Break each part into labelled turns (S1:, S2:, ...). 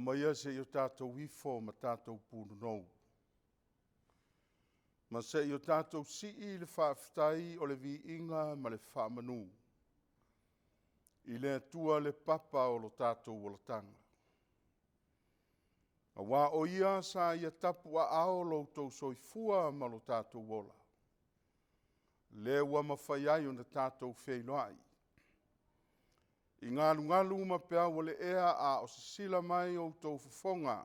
S1: maia se i o tātou wifo ma tātou pūnonou. Ma se i o tātou sii le whaafitai o le vi inga ma le whaamanu. I le atua le papa o lo tātou o lo tanga. A wā o ia sa ia tapu a ao lo tau soifua ma lo tātou wola. Le ua mawhai ai o na tātou wheiloai. I ngalu ma pea wale ea a o sila mai o tau fufonga.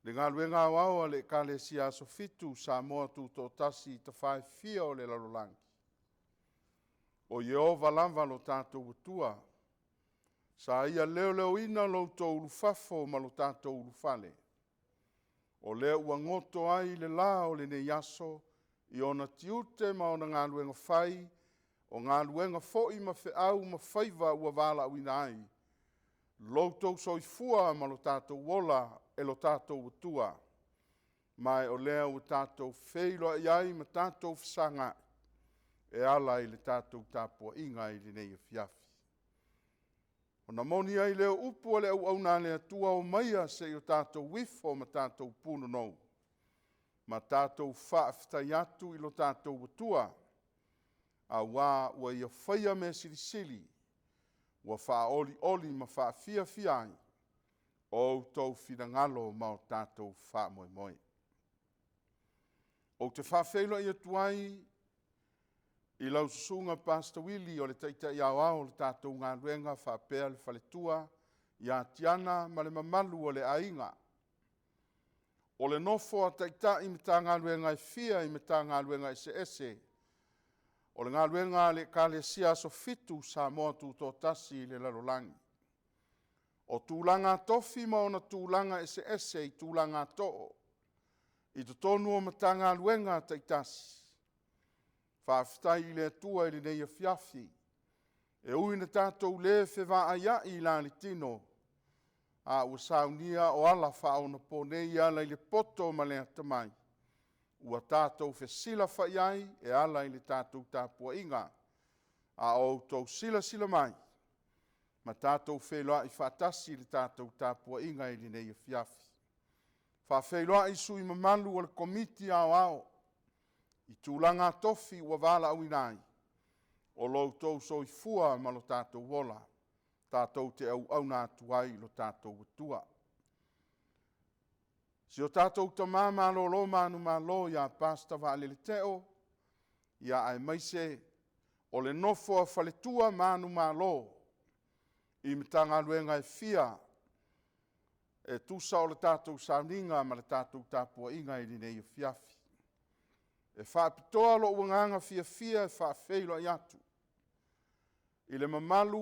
S1: Le ngalu e ngā wawa le kale si aso fitu sa moa tu tō tasi ta whai fia o le lalolangi. O Yehova lava lo tātou utua. Sa ia leo ina lo tō ulufafo ma lo tātou ulufale. O leo ua ngoto ai le la o le ne yaso i ona tiute ma ona ngā luenga whai o ngā luenga fo'i ma whiau ma whaiva ua wala uina ai. Loutou soifua ma lo tātou wola e lo tātou utua. Mai o lea o tātou wheilo iai ma tātou whisanga e ala i le tātou tāpua inga i le nei Afiafi. O na moni ai leo upu le au nā lea tua o maia se i o tātou wifo ma tātou pūnonou. Ma tātou whaaftai atu i lo tātou utua. A wā ua ia whaia me silisili. Ua whaoli ma whaafiafi ai. O tau whirangalo ma o tātou whaamoemoe. O te whaafeilo i atuai i lau susunga Pastor Willi o le taita i au le tātou ngā ruenga whaapea le whaletua i a tiana ma le mamalu o le ainga. O le nofo a taita i mita ngā ruenga i fia i mita ngā ruenga i se ese. O le ngā ruenga le kale sia so fitu sa moa tu tō tasi le lalolangi. O tūlanga tofi ma ona tūlanga ese ese i tūlanga to'o. I to tonu o mata ngā ruenga taitasi. Whaafitai i le atua i le nei Afiafi. E uina tātou le whewha aia i lani tino. A ua saunia o ala whaona pōnei ala i le poto ma le atamai. Ua tātou whesila whaiai e ala i le tātou tāpua inga. A o tau sila mai. Ma tātou wheloa i whaatasi le tātou tāpua inga i le nei Afiafi. Whawheloa i sui mamalu o le komiti ao. I tūlanga tofi ua wala au inai. O loutou soifua ma lo tātou wola. Tātou te au nā tuai lo tātou utua. Si o tātou ta māma lo manu malo ia pasta wa alele teo. Ia ai maise o le nofo a whaletua manu malo. I mitanga luenga e fia. E tusa o le tātou sauninga ma le tātou tāpua inga i nei Afiafi. E whaapitoa lo uanganga fia e whaafeilo i atu. I le mamalu,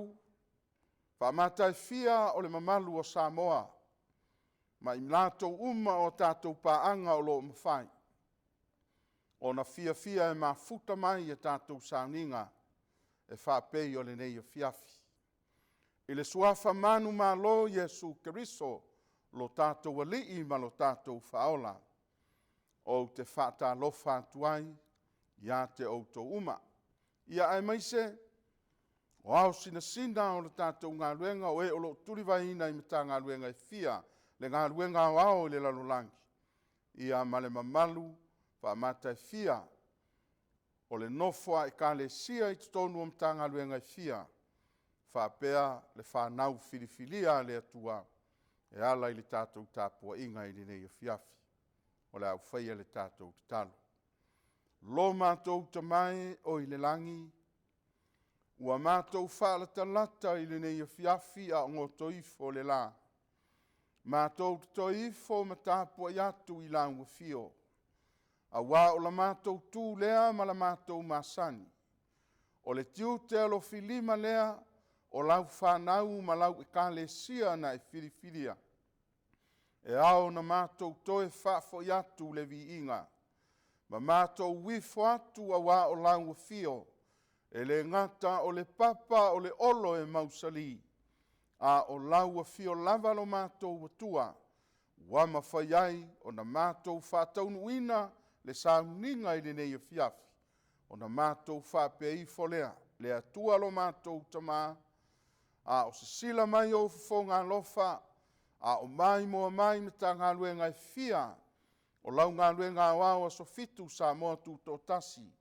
S1: whaamatai fia o le mamalu o Samoa. Ma i mlatou o tātou paanga o lo mawhai. O na fia e mafuta mai e tātou sauninga e whaapei o le nei Afiafi. I le suafa manu malo Yesu Keriso lo tātou alii ma lo tātou whaola. O te whata lofa tuai, ia te outou uma. Ia ai maise, o au sina o le tātou ngā luenga, o e o lo turiwaina i mita ngā luenga i fia, le ngā luenga o au i le lalolangi. Ia male mamalu, whaamata i fia, o le nofoa i kale sia i tutonu o mita ngā luenga i fia, whaapea le whanau filifilia le atua, e ala i le tātou tāpua inga i le nei Afiafi. O le au whaia le tātou te talo. Lo mātou tamai o i le langi, ua mātou whaala talata i le nei Afiafi a ngotoifo le la. Mātou toifo ma tāpua iatu i la uafio. A wā o la mātou tū lea ma la mātou māsani. O le tiu te alo filima lea, o lau whanau ma lau e kāle sia na e filifilia. E ao na mātou toe whafo i atu le vi inga. Ma mātou wifo atu a wā o lau fio. E le ngata o le papa o le olo e mausali. A o lau fio lava lo mātou watua. Wa mawhaiai o na mātou whataunu ina le sauninga i le nei Afiafi. O na mātou whapei folea. Le atua lo mātou tamā. a o se sila mai o fofonga lofa, a o mai moa mai me ta ngā luenga e fia, o lau ngā luenga wāua so fitu sa moa tu tō tasi,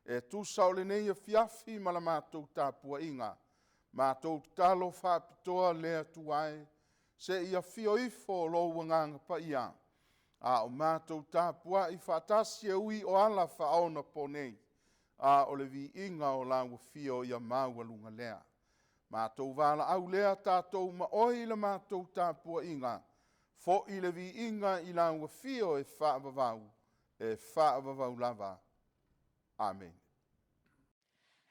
S1: e tu sa o le nei Afiafi ma la mātou tāpua inga, mātou talo whapitoa lea tuai, se ia fio ifo lo wanganga pa ia, a o mātou tāpua I whatasi e ui o ala whaona ponei, a o le vi inga o la fio ia maua lunga lea. Mātou wala au lea tātou ma oi le mātou tāpua inga, fo I le vi inga I la fio e whaavavau lava. Amen.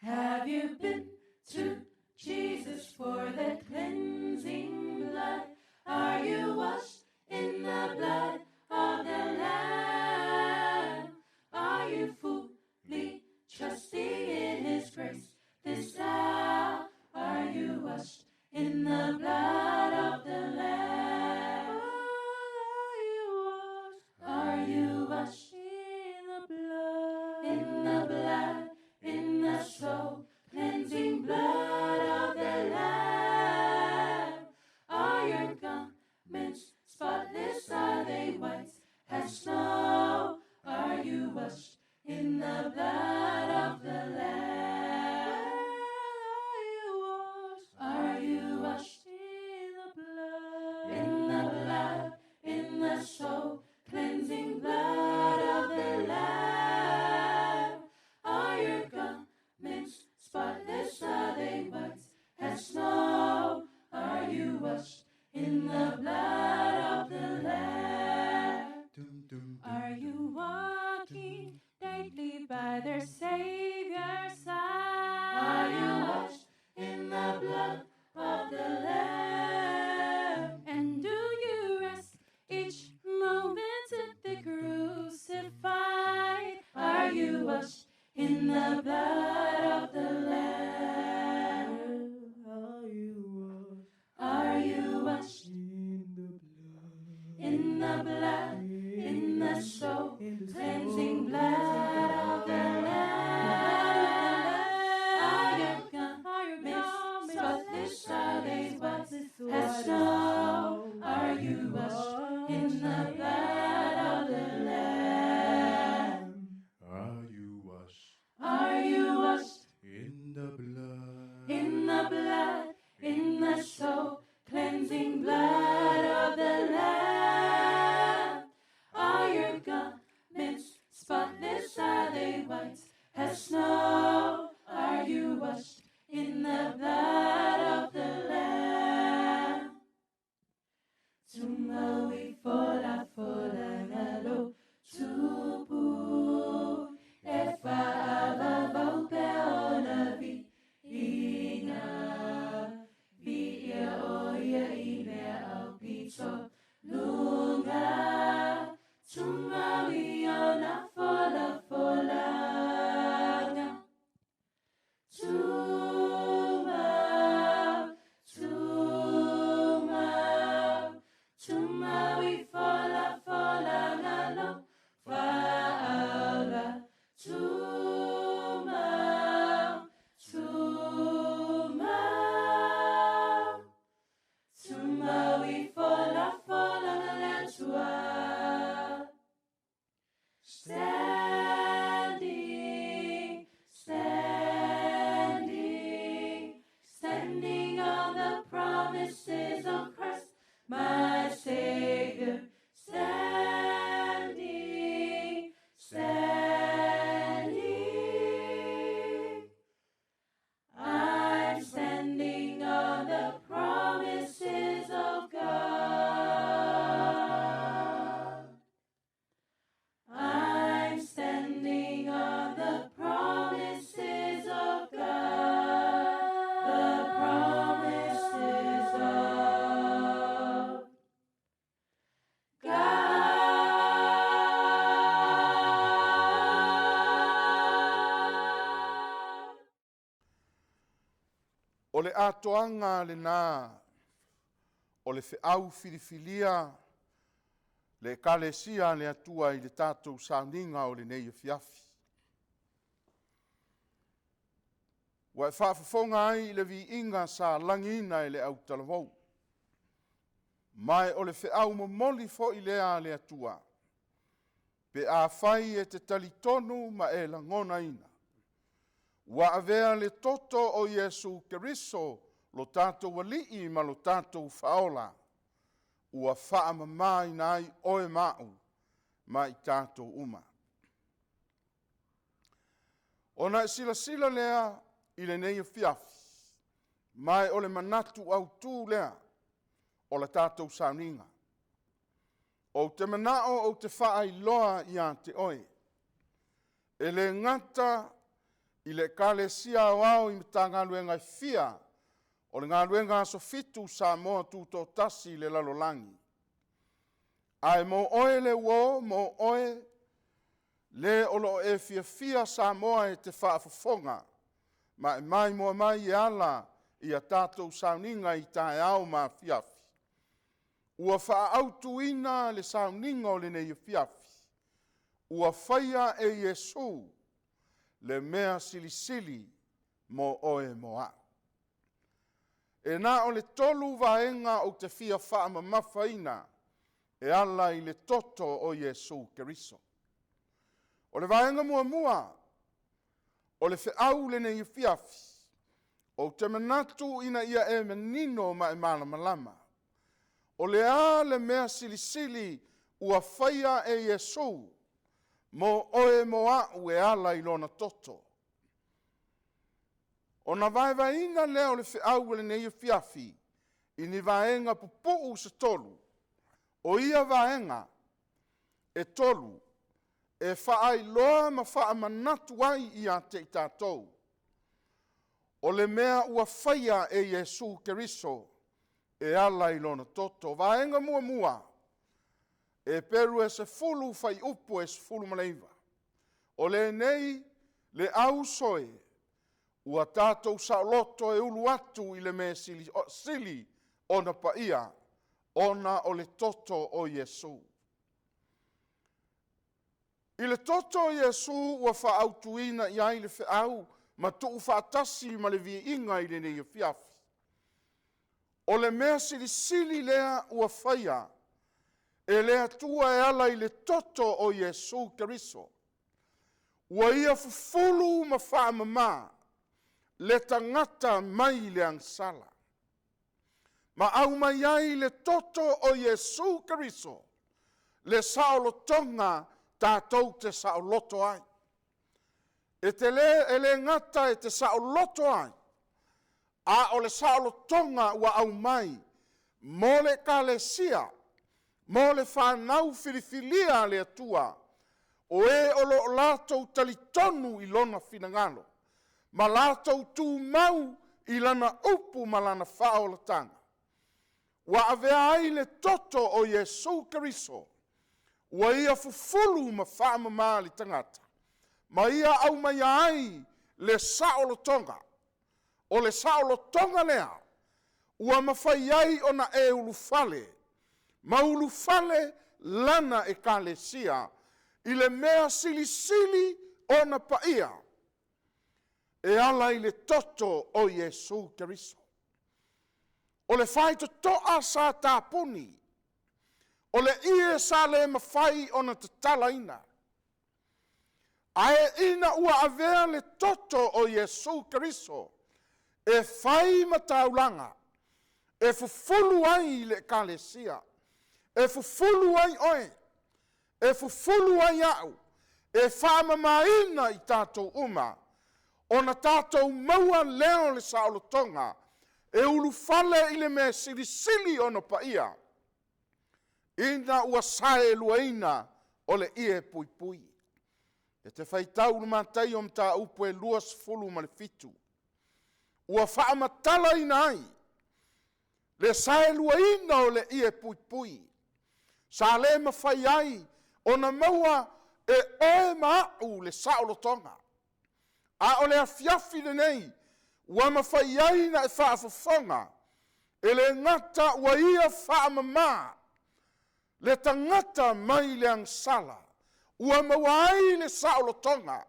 S2: Have you been to Jesus for the cleansing blood? Are you washed in the blood of the Lamb? Are you fully trusting in His grace this hour? Are you washed in the blood of the Lamb? Are you washed in the blood? In the blood, in the soul cleansing blood of the Lamb. Are your garments spotless? Are they white as snow? Are you washed in the blood of the Lamb? Are you washed in the blood? In the blood, in the soul cleansing blood of the Lamb. Are your garments spotless? Are they white as snow? Are you washed in the blood of the Lamb? Are you walking daily by their Savior's side? Are you washed in the blood of the Lamb? And do you rest each moment at the crucified? Are you washed in the blood of the Lamb? Are you washed in the blood, in the soul cleansing blood of the Lamb? Are your garments spotless? Are they white as snow? Are you washed in the blood of the Lamb?
S3: Are you washed?
S2: Are you washed
S3: In the blood.
S2: in the blood, in the soul cleansing blood of the Lamb? Are your garments spotless? Are they white as snow? Are you washed in the blood of the Lamb? Tumawi fola ngalo tupu e whaavavau peona vi inga vi ia o ia I mea au pito lunga tumawi ona fola nga tumawi fola ngalo whaala tumawi fola ngalatua. Standing on the promises of Christ, my Savior. Standing. I'm standing on the promises of God. I'm standing on the promises of God. The promises of God.
S1: O le atoanga le nā, o le whiau filifilia, le kalesia le atua I le tātou sauninga o le nei Afiafi. Wa whaafafonga ai le vi inga sa langina ele au talavou. Mai o le whiau mo moli fo i lea le atua. Pe a whai e te talitonu ma e langona ina. Wa avea le toto o Yesu Keriso lo tātou walii ma lo tātou whaola. Ua wha mamai nai oe mau ma i tātou uma. Ona sila lea i le nei Afiafi. Mai o le manatu au tū lea o le tātou sauninga. O te manao o te whaai loa i a te oe. E le ngata i le kalesia wao i mta ngā luenga fia o le ngā luenga so fitu sa moa tūtō tasi le lalolangi. Ai mo oe le wo, mo oe le olo e fia sa moa e te whaafafonga. Ma e mai moa mai e ala i a tātou sauninga i tae au ma Afiafi. Ua whaautuina le sauninga o le nei Afiafi. Ua whaia e Yesu le mea silisili mo oe moa. E nā o le tolu vaenga o te fia whaamamafaina e ala i le toto o Yesu Keriso. O le vaenga mua, o le whiau le nei Afiafi, o te manatu ina ia e menino ma e malama. O le a le mea silisili ua whaia e Yesu mo oe moa ue ala i lona toto. O na vaevaina leo le whiau le nei Afiafi i ni vaenga pupu se tolu. O ia vaenga e tolu e whaai loa ma wha manatu ai i a te tātou. O le mea ua whaia e Yesu Keriso e ala i lona toto. Vaenga mua e peru e se fulu whai upu e se fulu maleiva. O le nei le au soe ua tātou sa loto e ulu atu i le mea sili ona paia ona o le toto o Yesu. I le toto o Yesu ua whaautuina i ai le whiau ma tuu whaatasi ma le vi inga i le nei Afiafi. O le mea sili lea ua whaia e lea tua e ala i le toto o Yesu Keriso. Ua ia fufulu ma whaamama le tangata mai le angsala. Ma au mai ai le toto o Yesu Keriso le saolotonga tātou te saoloto ai. E te le ngata e te saoloto ai. A o le saolotonga ua au mai mo le kalesia, mo le whanau filifilia le atua, o e o lo lātou talitonu i lona finangalo, ma lātou tū mau i lana upu ma lana whaolatanga. Wa avea ai le toto o Yesu Keriso, wa ia fufulu ma whaamama li tangata, ma ia au mai ai le saolotonga, o le saolotonga lea, ua mawhai ai ona e ulufale, ma ulufale lana e kalesia, i le mea silisili ona paia, e ala i le toto o Yesu Keriso. O le whai to toa sa tāpuni, o le ie sa le mawhai ona te talaina. Ae ina ua avea le toto o Yesu Keriso, e whai mataulanga, e fufulu ai le kalesia, e fufulu ai oe, e fufulu ai au, e whamamaina i tātou uma, ona tātou maua leo le saolotonga, e ulufale i le mea silisili ona paia, ina ua sae luaina o le ie pui. E te whaitau lumatai o mta upu e luas fulu ma le fitu. Ua whaamatala ina ai, le sae luaina o le ie pui. Sa le mawhai ai, ona maua e oe maau le saolotonga. A o le Afiafi le nei, ua mawhai ai na e whaafafonga, e le ngata ua ia whaamama, le tangata mai le angsala, ua mawai le saolotonga,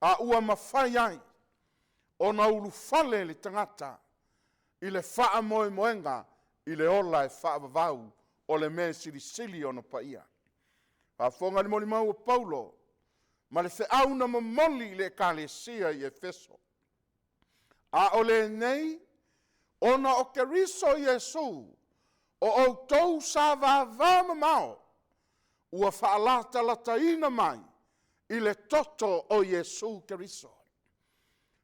S1: a ua mawhai ai, ona ulu fale le tangata i le faa moe moenga i le ola e faa vavau o le me silisili ona paia. Whafonga ni moli mau o Paulo, ma le feau na mamoli le kalesia i Efeso. A o le nei, ona o keriso Yesu, o outou sa vavama mao, ua faalata lataina mai, i le toto o Yesu keriso.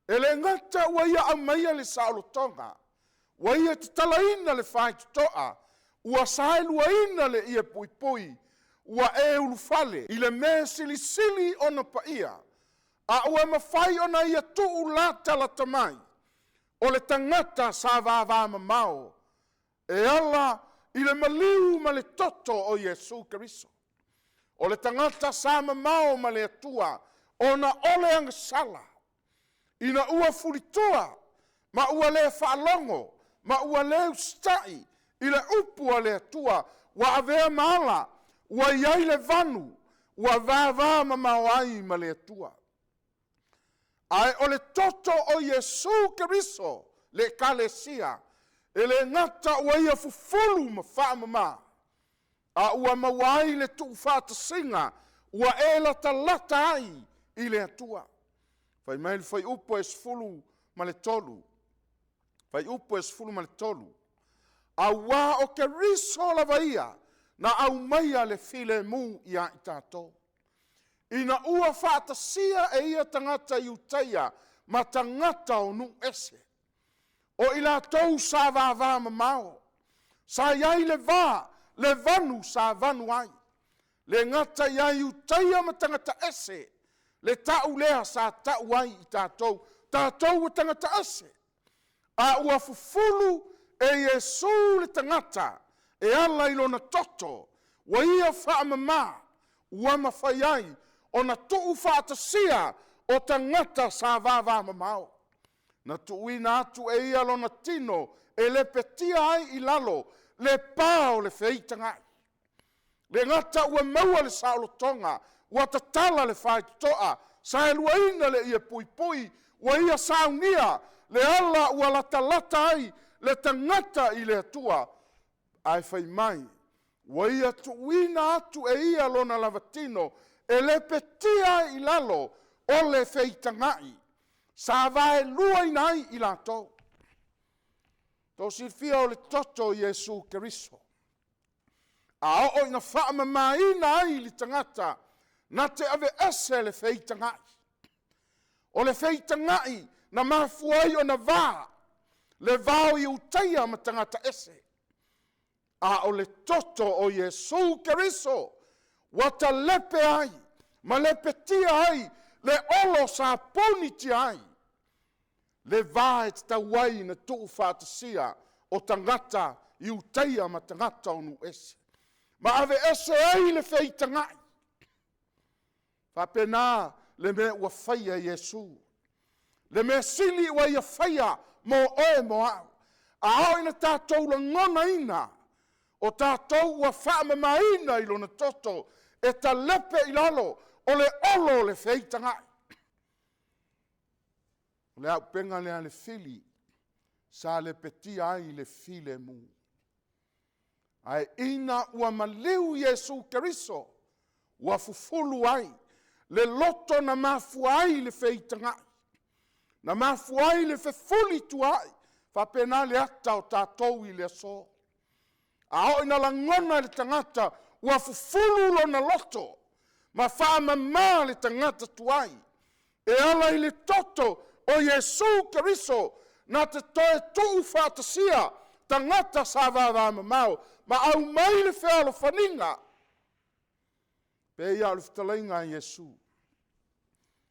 S1: E le ngata ua ia amaia le saolotonga, ua ia te talaina le whaitutoa, ua saeluaina le ia pui pui, ua e ulufale, i le me silisili ona paia, a ua mawhai ona ia tuu lata lata mai, o le tangata sa vavama mao, e ala i le maliu ma le toto o Yesu Keriso. O le tangata sa mamao ma le atua, ona ole angasala, ina ua furitua, ma ua le whaalongo, ma ua le ustai, i le upua le atua, wa avea maala, wa iai le vanu, wa vavama mawai ma le atua. Ai o le toto o Yesu Keriso, le kalesia, e le ngata ua ia fufulu ma whaamama, a ua mawai le tuu whata singa, ua e lata ai i le atua. Fai mai le fai upo e sfulu ma le tolu. Fai upo e sfulu ma le tolu. A wā o Keriso la vaia, na au maia le file mu ia i tātou. Ina ua whaatasia e ia tangata i utaia, ma tangata o nu ese. O ila tou sa vā mamao. Sa iai le vā, le vanu sa vanu ai. Le ngata iai utaia ma tangata ese. Le tau lea sa tau ai i tātou. Tātou o tangata ese. A ua fufulu e Yesu le tangata. E ala ilona toto. Wa ia whaamama. Ua mawhai ai. Ona tuu whaatasia o tangata sa vā mamao. Na tuuina atu e ia lona tino e le petia ai i lalo le pao le feitangai. Le ngata ua maua le saolotonga, ua tatala le whaitoa, sa e luaina le ia pui pui, ua ia saunia, le ala ua lata ai, le tangata i le atua, ai whai mai. Ua ia tuuina atu e ia lona lavatino, e le petia i lalo o le feitangai. Sa vae lua inai i lato. Tau sirfia o le toto Yesu Keriso. A o ina whaamama ina ai li tangata, na te ave ese le feitangai. O le feitangai na mafuai o na vā, le vāo i utaia ma tangata ese. A o le toto o Yesu Keriso, wata lepe ai, ma lepe tia ai, le olo sa poniti ai. Le vā e te tauai na tuu whātasia o tangata i utaia ma tangata o nu ese. Ma ave ese ai le feitangai. Whapena le me ua whaia Yesu. Le me sili ua ia whaia mo oe mo au. A au ina tātou la ngona ina. O tātou ua whaamama ina i lona toto. E ta lepe i lalo. O le olo le feitangai. Le au penga lea le fili. Sa le petia ai le file mu. Ai ina ua maliu Yesu Keriso. Ua fufulu ai. Le loto na mafu ai le feitangai. Na mafu ai le fefuli tu ai. Whapena le ata o tātou i le so. A o ina la ngona le tangata. Ua fufulu lo na loto. Ma whaamama le tangata tuai. E ala i le toto o Yesu Keriso na te toe tuu whaatasia tangata sa vāvāma mau. Ma au mai le whealo whaninga. Pe ia le whtalainga Yesu.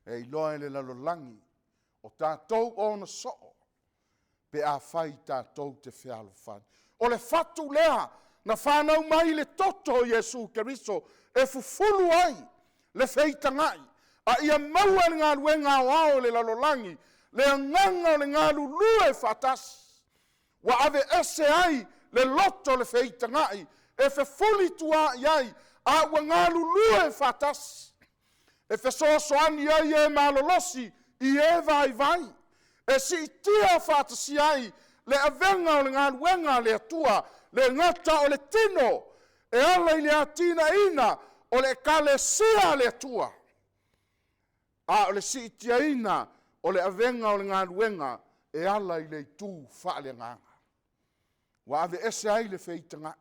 S1: E iloa le lalolangi o tātou o na soo. Pe a whai tātou te whealo whani. O le whatu lea na whanau mai le toto o Yesu Keriso e fufulu ai. Le feitangai, a ia maua le ngā luenga o ao le lalolangi, le nganga o le ngā lulue whatas. Wa ave ese ai, le loto le feitangai, e fefuli tua iai, a ua ngā lulue whatas. E fesoasoani ai e malolosi, i e vai vai. E si tia whaatasiai le avenga o le ngā luenga le atua, le ngata o le tino, e ala i le atina ina o le kalesia le atua. A o le si tia ina o le avenga o le ngā luenga, e ala i le tū whaale nganga. Wa ave ese ai le feitanga.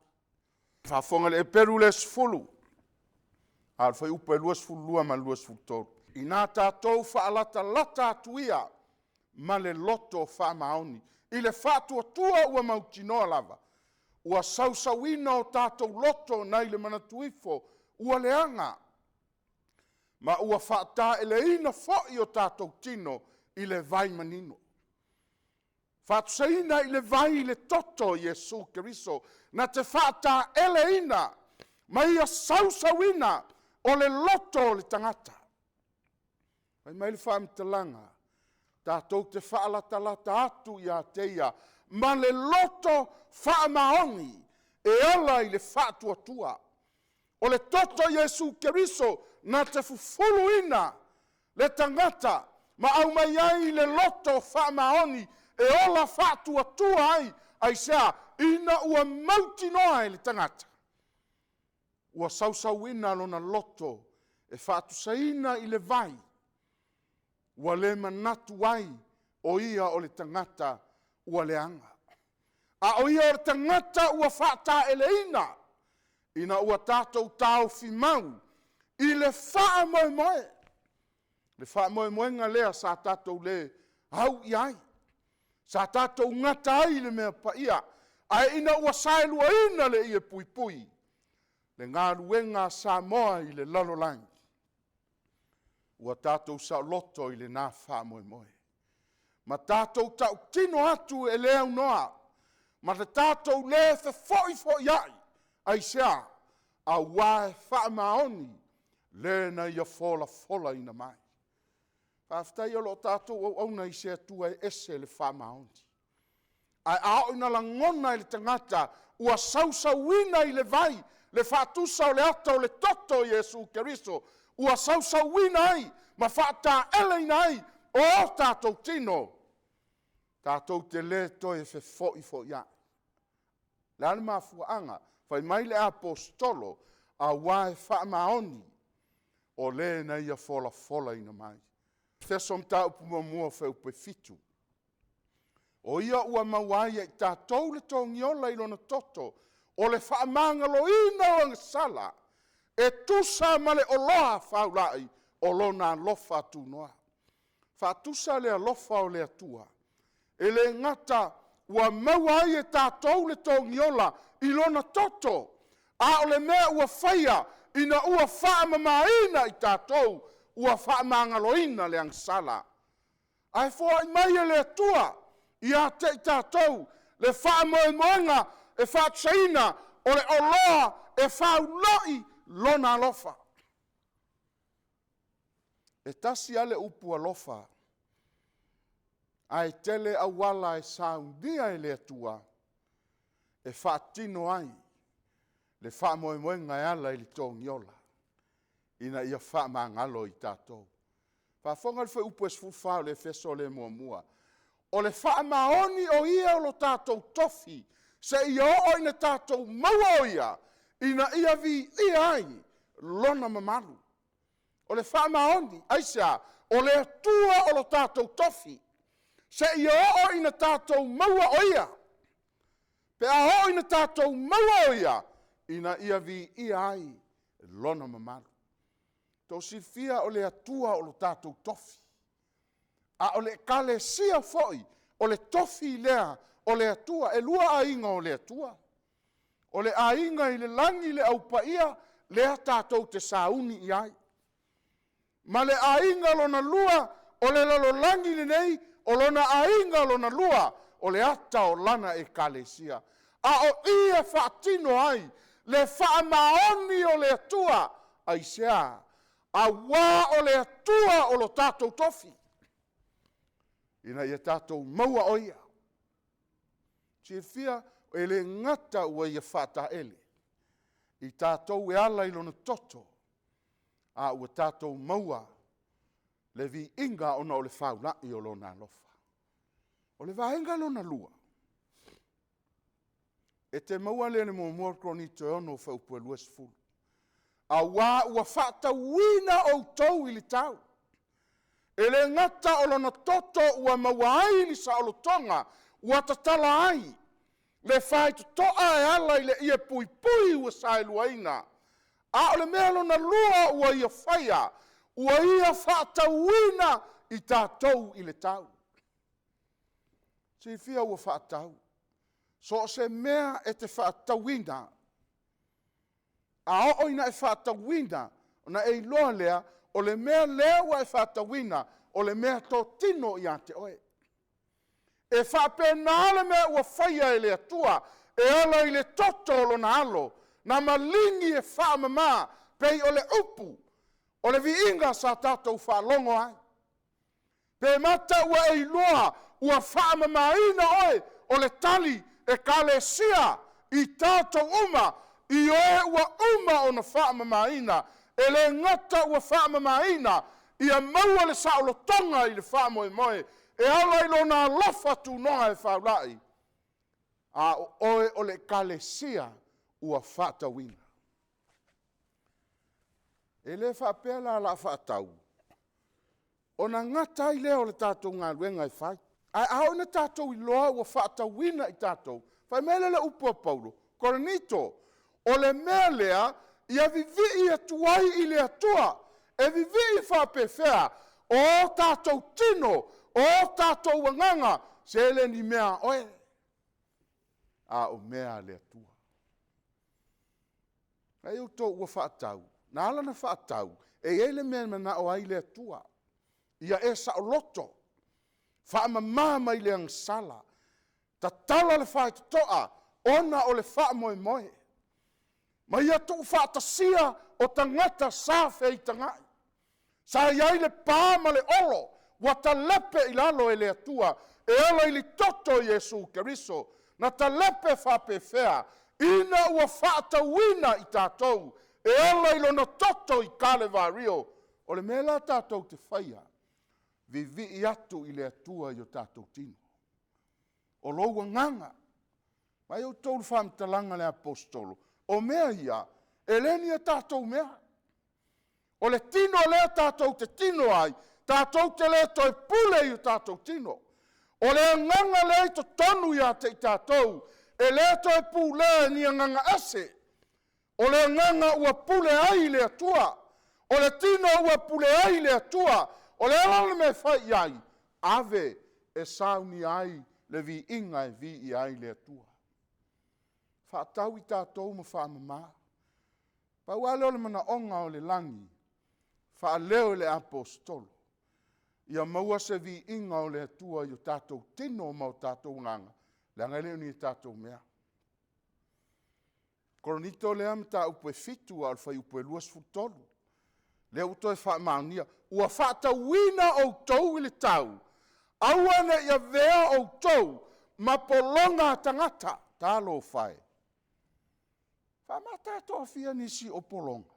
S1: Whafonga le e peru le sfulu. Al fai upa e luas fulua ma luas fultoru. I nā tātou whaalata lata atuia ma le loto whaamaoni. I le whātua tua ua mautinoa lava. Ua sausawina o tātou loto nei le manatuifo ua leanga. Ma ua whaata ele ina foi o tātou tino i le vai manino. Whaatusaina i le vai i le toto Jesu Keriso na te whaata ele ina ma ia sausawina o le loto o le tangata. Ai mai le whaamitalanga, tātou te whaalata atu i a teia, ma le loto whaamaoni e ala i le whaatuatua. O le toto Jesu Keriso na te fufuluina le tangata, ma au mai ai le loto whaamaoni e ola whaatuatua ai sea ina ua mautinoa i le tangata. Ua sausawina lona loto e whaatusaina i le vai. Ua le manatu ai o ia o le tangata ua leanga. A o ia o le tangata ua whaata eleina. Ina ua tātou tāu fimau i le wha moe moe. Le wha moe moe ngā lea sa tātou le hau i ai. Sa tātou ngata ai le mea paia. Ai ina ua saelua ina le ia pui pui. Le ngā ruenga sa moa i le lalolangi. Ua tātou sa loto i le nā wha moe moe. Ma tātou tau tino atu e leo noa. Ma le tātou le fe foi ai. Ai sea, a wae wha maoni, le na ia fola ina mai. Whaftai o lo tātou au auna i sea tua e ese le wha maoni. Ai ao ina la ngona i le tangata, ua sausawina i le vai, le whaatusa o le ata o le toto Jesu Keriso, ua sausawina ai, ma whaata ele ina ai, o tātou tino. Tātou te le toi e fe foi ai. Le ane mafuanga, whai mai le apostolo, a wae whaamaoni, o le na ia fola ina mai. Thesom ta upuma mua whau pe fitu. O ia ua mawai e tātou le tōngiola i lona toto, o le whaamangalo ina o ngasala, e tusa male o loa whaulai, o lona lofa tunoa. Whaatusa le alofa o le atua. E le ngata ua mawai e tātou le tōngiola i lona toto, a o le mea ua whaia, ina ua whaamamaina i tātou, ua whaamangaloina le angsala. Ai fua i mai e le atua, i a te i tātou, le whaamoemoenga e whaatsaina, o le oloa e whaulai lona alofa. E tasi ale upu alofa, ai tele awala e saundia e le atua, e whaatino ai, le whaamoemoenga e ala i le tōngiola, ina ia whaamangalo i tātou. Whaafonga le upu e sfulfao le feso le mua. O le whaamaoni o ia o lo tātou tofi, se ia o ina tātou maua o ia, ina ia vi ia ai, lona mamalu. O le whaamaoni, aisea, o le atua o lo tātou tofi, se ia o ina tātou maua o ia, pe a ho ina tātou maua o ia, ina ia vi ia ai, lona mamalu. Tō sifia o le atua o lo tātou tofi. A o le kale sia foi, o le tofi lea, o le atua, e lua ainga o le atua. O le ainga i le langi le au paia, lea tātou te sauni i ai. Ma le ainga lona lua, o le lalo langi le nei, o lona ainga lona lua, o le ata o lana e kale sia. A o ia whaatino ai, le whaamaoni o le atua, ai sea, a wā o le atua o lo tātou tofi. Ina ia tātou maua o ia. Tia fia e le ngata ua ia whata ele. I tātou e ala i lona toto. A ua tātou maua le vi inga ona o le whaula i o lona lofa. O le vaenga lona lua. E te maua le mo kronito e ono fa upu e luas fulu. A wā ua whata wina o tau i le tau. E le ngata o lona toto ua maua ai li sa olo tonga, ua tatala ai. Le whai toa e ala i le ia pui pui ua sai luaina. A o le mea lona lua ua ia whaia, ua ia whata wina i tātou i le tau. Si fia ua whatau. So se mea e te whaatawina. A o ina e whaatawina, ona e iloa lea, o le mea lea ua e whaatawina, o le mea tō tino i ate oe. E whapena le mea ua whaia e le atua, e ala i le toto o lona alo, na malingi e whaamama, pei o le upu, o le viinga sa tātou whaalongo ai. Pe mata ua e iloa, ua whaamama ina oe, o le tali, e kalesia i tātou uma, i oe ua uma o na whaamamaina, e le ngata ua whaamamaina, i a maua le saolo tonga i le whaamoe moe, e ala i lona lofa tu noa e whaulai, a oe o le kalesia ua whaatawina. E le whaapela la whaatau, o na ngata i leo le tātou ngā luenga i whai, ai au na tātou i loa ua whaatawina i tātou. Whai mele le upua Paulo. Koronito, o le mea lea, ia vivi i atuai i le atua. E vivi i whapewhea. O tātou tino, o tātou wanganga, se le ni mea oe. A o mea le atua. Ai o tō ua whaatau. Nā ala na whaatau. E ele mea mana o ai le atua. Ia e sa o loto. Whaamamama i le angsala. Ta tala le whae toa, ona o le wha moe moe. Ma ia tu whaatasia o tangata sa whei tangai. Sa iai le pāma le olo, wa ta lepe i lalo e le atua, e ala i li toto Jesu Keriso, na ta lepe whape whea, ina ua whaatawina i tātou, e ala i lona toto i kale vario, o le mela tātou te whaia. Vivi i atu i le atua i o tātou tino. O loua nganga. Mai o tōru whamtalanga le apostolo. O mea ia, e leni a tātou mea. O le tino lea tātou te tino ai, tātou te lea toi pule i o tātou tino. O le nganga lea i to tonu ia te i tātou, e lea toi pule ni a nganga ase. O le nganga ua pule ai le atua. O le tino ua pule ai le atua. O le ala me whai ai, ave e sauni ai le vi inga e vi i ai le atua. Whaatau i tātou ma whaamama. Pau ale o le mana onga o le langi, whaaleo le apostolo. Ia maua se vi inga o le atua i o tātou tino ma o tātou nganga, le angaleo ni tātou mea. Koronito le am tā upe fitu al whai upe luas futolu. Le uto e whaamaunia, ua whaatawina o tau i le tau. Awana ia vea o tau, ma polonga tangata, tālo whae. Whamata toa fia nisi o polonga.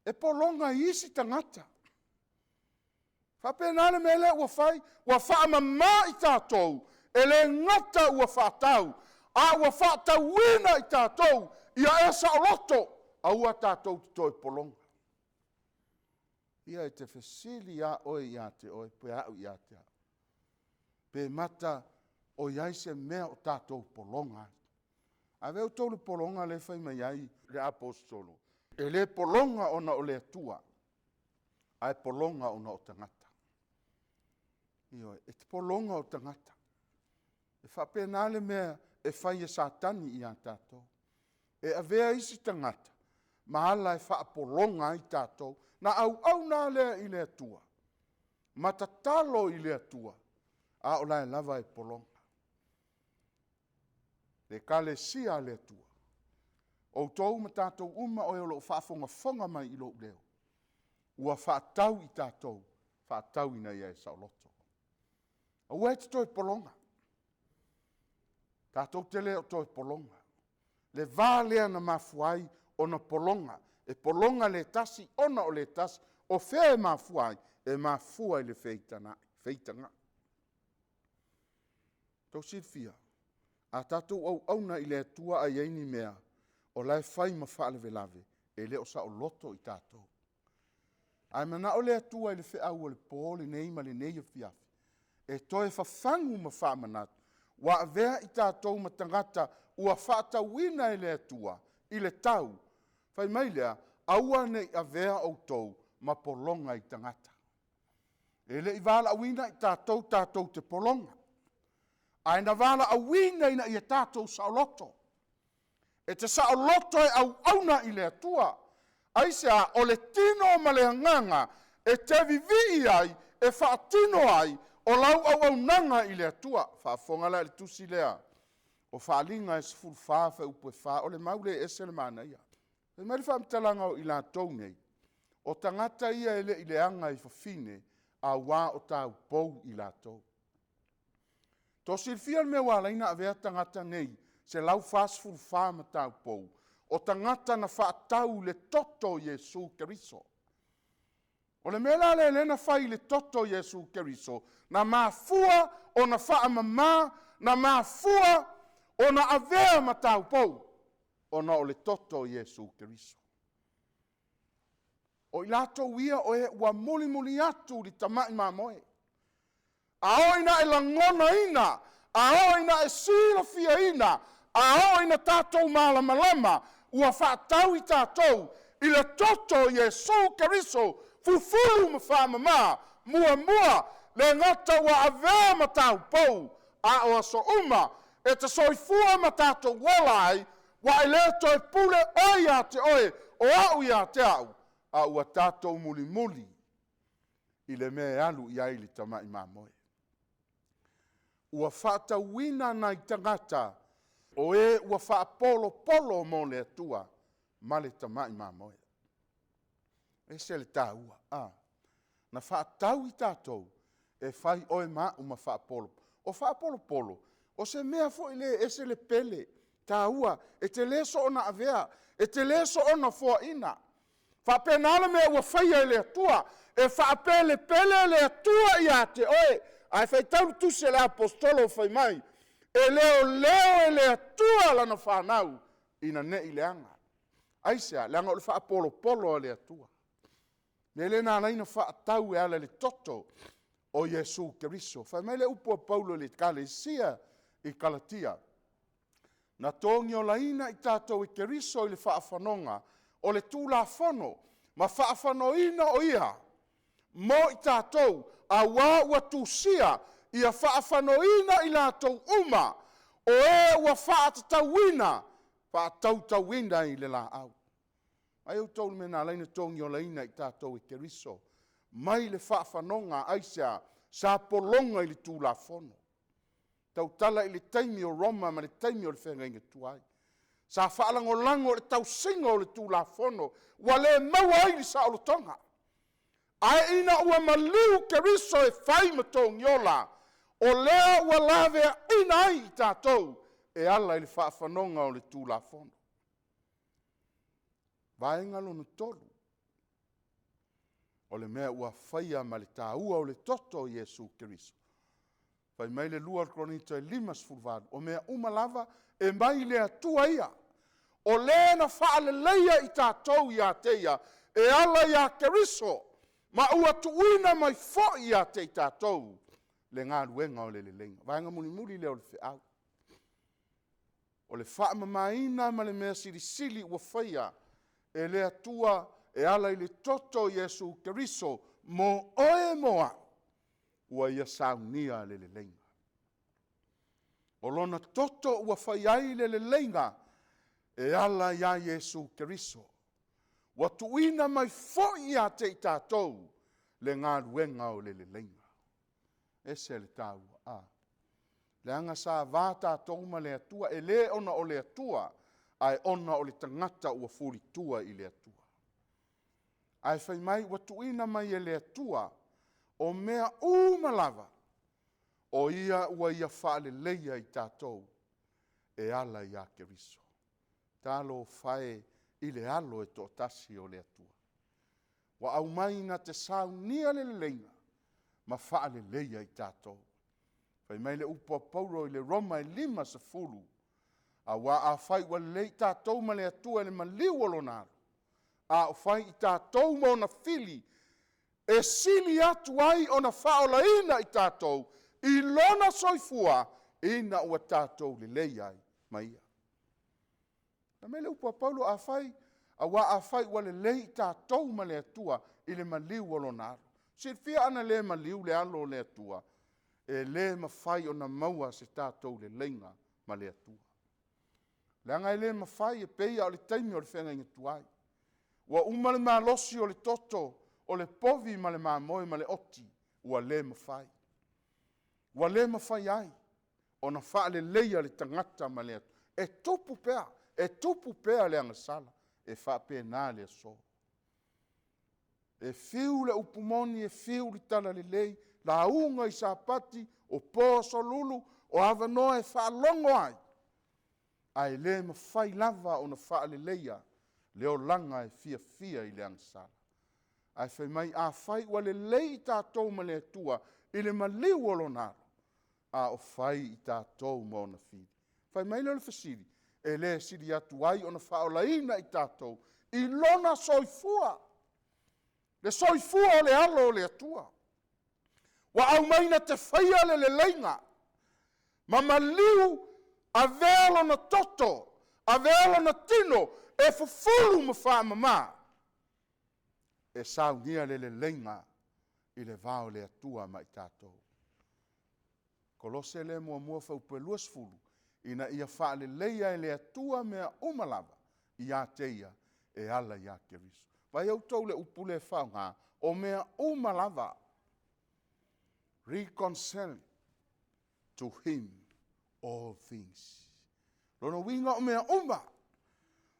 S1: E polonga isi tangata. Whapenane mele ua whai, ua whaamama i tātou, e le ngata ua whaatau, a ua whaatawina i tātou, ia esa o loto, a ua tātou toi polonga. Ia e te whesili a oe i ate oe, pe au i ate a. Pe mata o iai se mea o tātou polonga. A veo tau le polonga le whai mai ai le apostolo. E le polonga ona o le atua. A e polonga ona o tangata. Io, e te polonga o tangata. E whapena le mea e whai e satani i a tātou. E a vea isi tangata. Mahala e wha polonga i tātou. Na au nā lea i le atua. Matatalo i le atua. A o lai lava e polonga. Le kalesia le atua. O tau ma tātou uma o e lo whaafonga mai i lo leo. Ua whaatau i tātou. Whaatau i nei e sao loto. A ua e te toi polonga. Tātou te leo toi polonga. Le vālea na mafuai o na polonga. E polonga le tasi, ona o le tasi, o whea e mafuai, e mafuai le feitanga. Tau silfia. A tātou au na i le atua a iaini mea. O lai fai ma whaale velave. E le o sa o loto i tātou. Ai mana o le atua i le whi au o le pōle nei ma le nei Afiafi. E toe whawhangu ma whamanat. Wa avea i tātou ma tangata ua whaatawina i le atua. I le tau. Whai mai lea, aua nei avea o tau ma polonga i tangata. E le i wala awina i tātou te polonga. Ai na wala awina ina i tātou sa o loto. E te sa o loto e au na i le atua. Ai sea o le tino ma le hanganga e te vivi ai e whaatino ai o lau au nanga i le atua. Whaafonga la le tusi lea. O whaalinga e sifuru whaafa upo e wha o le maule e se le mana ia. E meri whaamtalanga o i la tau nei. O tangata ia ele i le anga i whawhine a wā o tāu pou i la tau. Tō silfia me wala ina avea tangata nei se lau whaasfuru whaama tāu pou. O tangata na whaatau le toto Jesu Keriso. O le mela le lena whai le toto Jesu Keriso. Na mafua o na whaamama, na mafua o na avea ma tāu pou. O na o le toto Jesu Keriso. O i lato wia o e ua muli atu li tamai mamoe. A oina e langona ina, a oina e sila fia ina, a oina tātou malama, ua whaatau i tātou, i le toto Jesu Keriso, fufulu ma whamama, mua, le ngata wa avea ma tāu pou, a o aso uma, e te soifua ma tātou walai, wa i le toi pule oi a te oe, o au i a te au, a ua tātou muli, i le mea alu i aili tamai mamoe. Ua whaatawina na i tangata, o e ua whaapolo mo le atua, ma le tamai mamoe. E se le tāua, na whaatau i tātou, e whai oe ma uma whaapolo. O whaapolo, o se mea fo i le, e se le pele, tāua, e te leso ona avea, e te leso ona fua ina. Whapenala mea ua whaia i le atua, e whaapele pele le atua i a te oe, ai fai tau tu se le apostolo fai mai. E leo e le atua lana whanau. Ina ne i leanga. Aisea, leanga o le wha polo le atua. Ne le nā leina wha tau e ala le toto o Jesu Keriso. Fai mai le upo Paulo le Kalesia i Kalatia. Na tongi o laina i tātou i Keriso i le wha whanonga o le tūla whano. Ma wha whanoina o iha. Mo i tātou a wā ua tūsia i a whaafanoina i lātou uma o e ua whaatauwina i le la au. Ai au tau me nā leina tongi o leina i tātou i Keriso. Mai le whaafanonga aisea sa polonga i le tūla whono. Tau tala i le taimi o Roma ma le taimi o le whenga inga tuai. Sa whaalangolango le tau singa o le tūla whono wa le maua i sa o le tonga. Ai ina ua maliu Keriso e whai matongi ola. O lea ua lawea ina ai i tātou e ala i le whaafanonga o le tūla whono. Vaenga lona tolu. O le mea ua whaia ma le tāua o le toto o Jesu Keriso. Whai mai le lua kronita e limas fulvadu. O mea umalava e mai le atua ia. O lea na whaale leia i tātou i a teia e ala i a Keriso. Ma ua tuina mai fo i a te tātou. Le ngā ruenga o le lenga. Vaenga muli leo le whiau. O le whaamamaina ma le mea sili ua whaia. E le atua e ala i le toto Jesu Keriso. Mo oe moa. Ua ia saunia le lenga. O lona toto ua whaiai le lenga. E ala ia Jesu Keriso. Wa tuina mai fo i a te tātou. Le ngā ruenga o le lenga. Ese le tāua. Le anga sa vāta tōma le atua, e le ona o le atua, ai ona o le tangata ua furi tua i le atua. Ai whai mai, watuina mai e le atua, o mea umalava, o ia ua ia whaale leia i tātou, e ala i a Keriso. Tālo whae i le alo e tō tasi o le atua. Wa au mai na te saunia le lenga, ma whaale leia i tātou. Fai mai le upo Paulo i le Roma i 5:10. A wa a fai wa le tātou ma le atua le maliu o lona. A o fai i tātou ma ona fili. E sili atu ai ona whaolaina i tātou. I lona soifua ina ua tātou le leiai mai ia. Na mai le upo Paulo a fai, a wa a fai wa le lei tātou ma le atua i le maliu o lona. Fia ana le maliu le alo le atua. E le mawhai o na maua se tātou le leinga ma le atua. Le anga e le mawhai e peia o le taimi o le whenga inga tuai. Wa uma le malosi o le toto, o le povi ma le mamoe ma le oti, ua le mawhai. Wa le mawhai ai, o na wha le leia le tangata ma le atua. E tupu pea le anga sala, e wha pe nā le so. E fiu le upumoni, e fiu le tala le lei, la unga i sapati, o poso lulu, o avanoa e wha longo ai. Ai le mawhai lava o na wha le leia, leo langa e fia i le angsala. Ai whai mai a whai wa le lei tātou ma le atua, i le maliu o lonaro, a o whai i tātou ma o na whiri. Whai mai le whasiri, e le siri atu ai o na wha o laina i tātou, i lona soifua. Le soifua o le alo o le atua. Wa au maina te whaia le leinga. Ma maliu a velo na toto, a velo na tino, e fufulu ma wha mama. E saunia le leinga i le vao le atua ma i tātou. Kolose le mua whaupelua sfulu, ina ia wha le leia i le atua mea umalava, i a teia e ala i a keriso. Vai au tau le upule whaunga, o mea umalava, reconcile to him all things. Lono winga o mea uma.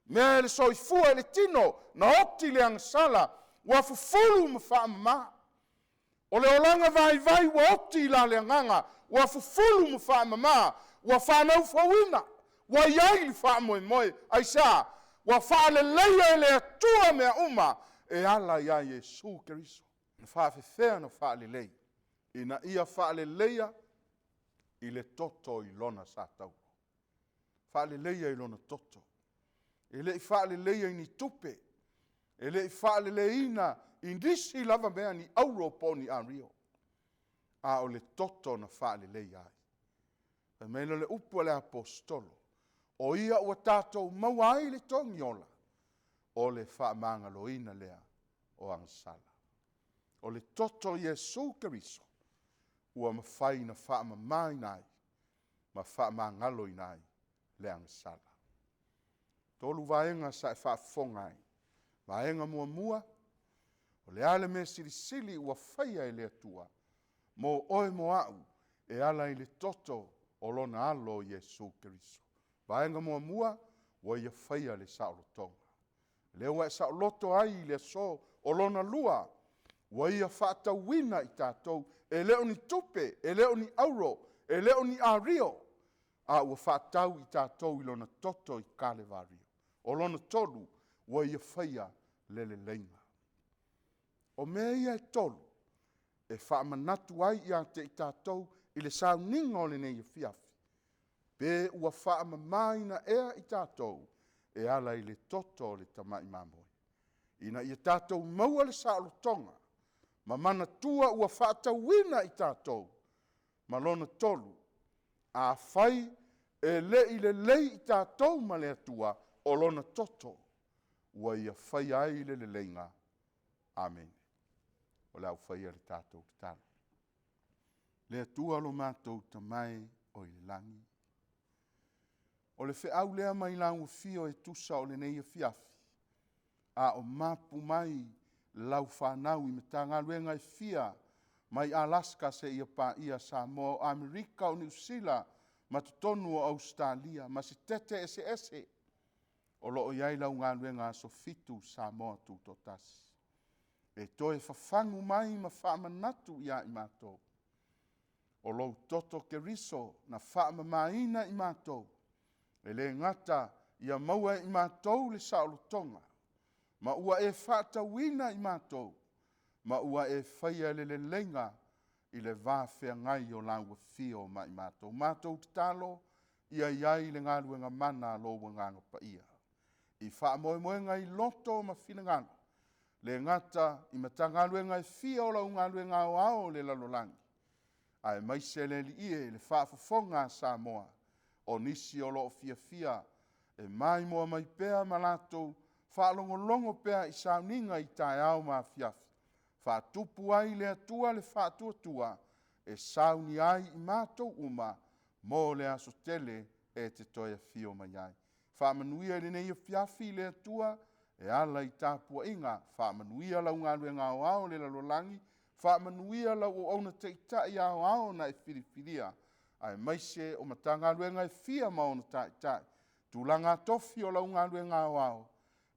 S1: Mea le soifua le tino na oti le angsala wa fufulu ma whaamama. O le olanga vai wa oti la le anganga wa fufulu ma whaamama wa whanau whawina. Wa iai li whaamoe aisa wa whaale leia le atua mea uma e ala ia Yesu Keriso. Na whaafewhea na whaale leia. Ina ia whaale leia i le toto i lona sa tau. Whaale leia i lona toto. E le i whaale leia i ni tupe. E le i whaale leina i nisi lava mea ni auro poni a rio. A o le toto na whaale leia ai. E meila le upu le apostolo. O ia ua tātou maua ai le tongi ola. O le whaamanga loina lea o angsala. O le toto Yesu Keriso. Ua mawhai na whaamamai nai. Ma whaamangalo i nai le angsala. Tolu vaenga sa e whaafonga ai. Vaenga mua. O le ale me sili ua whaia i le atua. Mo oe mo au e ala i le toto o lona alo Yesu Keriso. Vaenga mua ua ia whaia le saolotonga. Le ua e saoloto ai le so o lona lua. Ua ia whaatawina i tātou. E leo ni tupe, e leo ni auro, e leo ni ario. A ua whaatau i tātou i lona toto i Kalevario. O lona tolu, ua ia whaia le leinga. O mea ia e tolu, e whaamanatu ai i ate i tātou i le sauninga o le nei Afiafi. Pe ua whaamamaina ea i tātou, e ala i le toto o le tamai mamoe. Ina ia tātou maua le saolotonga, ma mana tua ua whaatawina i tātou, ma lona tolu, a whai e le i le lei i tātou ma le atua o lona toto, ua ia whai ai le leinga. Amen. O lau whai le tātou te tala. Le atua lo mātou tamai o i langi. O le wheau lea mai lau fio e tusa o le nei Afiafi. A o mapu mai lau whanau i metanga luenga i fia mai Alaska se ia pa ia Samoa o Amerika o New Zealand ma tutonu o Australia ma se tete ese o loo iai lau ngā luenga so fitu Samoa tu totas. E toe whawhangu mai ma whaamanatu ia i mātou. O lou toto Keriso na whaamamaina i mātou. E le ngata ia maua i mātou le saolotonga. Ma ua e whaatawina i mātou. Ma ua e whaia le lenga i le vāwhea ngai o laua fio mai mātou. Mātou te talo, ia iai le ngaluenga mana lo nganga pa ia. I whaamoe ngai loto ma whina le ngata i matangaluenga fio la ngaluenga ao le lalolangi. Ai mai se le li ie le whaafafonga Samoa, o nisi o lo fia e mai moa mai pea malato, whaalongolongo pea i sauninga i tae au ma Afiafi. Whaatupu ai le atua le whaatuatua, e sauni ai i mātou uma, mo le aso tele e te toia fio mai ai. Whaamanuia le nei Afiafi le atua, e ala i tāpua inga, whaamanuia lau ngāluenga au le lalolangi, whaamanuia lau o ona te itai au na e whiriwhiria, ai maise o matanga luenga e fia maona tai. Tūlanga tofi o lau ngā luenga au,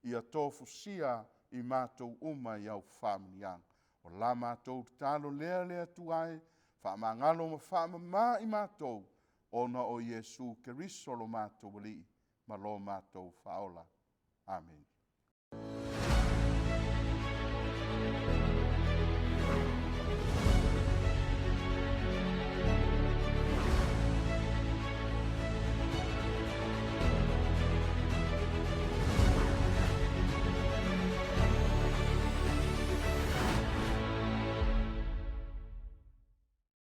S1: ia tofu sia i mātou uma i au whaamaniang. O la mātou talo lea tuai, whaamangalo ma whaamama i mātou, ona o Iesu Keriso lo mātou wali, ma lo mātou whaola. Amen.